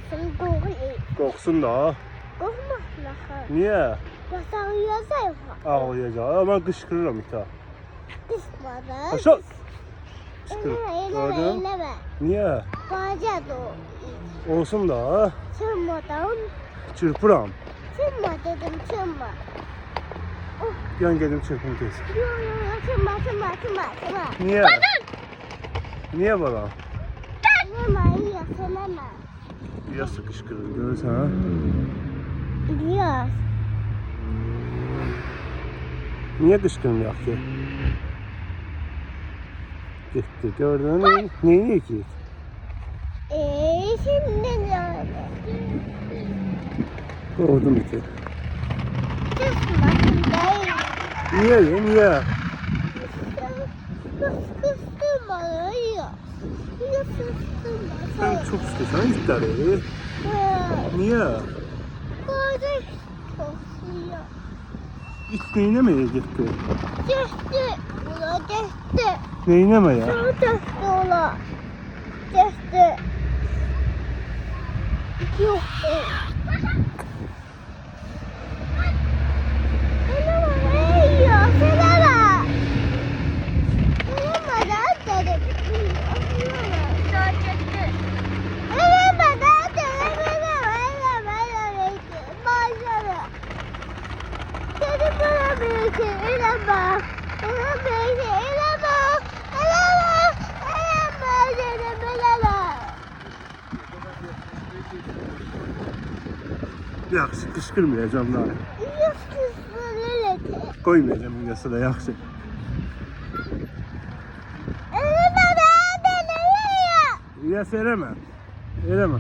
Sesini doğru. Qorxsun da. Korkma laxa. Niye? Yasağıyasa Ağlayacaq. Ama qışqırıram ita. Kısmadan. Aşağı. Qışqır. Eleme Gördün? eleme. Niye? Baca doğru. Olsun da. Çırmadan. Çırpıram. Çırma dedim çırma. Yan gelim çırpım tez. Yok çırma. Niye? Niye bana? Eleme yasalama. Ya sıkışkırır görürsen ha. İlyas. Niye qışqırmıyaq ki? Gitti gördün mü? Neyi ki? Şimdi ne? Gördüm ki. Kısma değil. Niye? Kıstırma ya. Sen çok istiyorsan itləri. Niye? Baca kokuyor. İt neynəməyə getdi? Geçti. Ula geçti. Neynəməyə? Çok geçti ula. Geçti. Yok. Eleme hey ya. Eleme. Eleme dedim. Yaxşı, qışqırmayacağım da. Qoymayacağım yasa da yaxşı. Yas eləmə. Eləmə.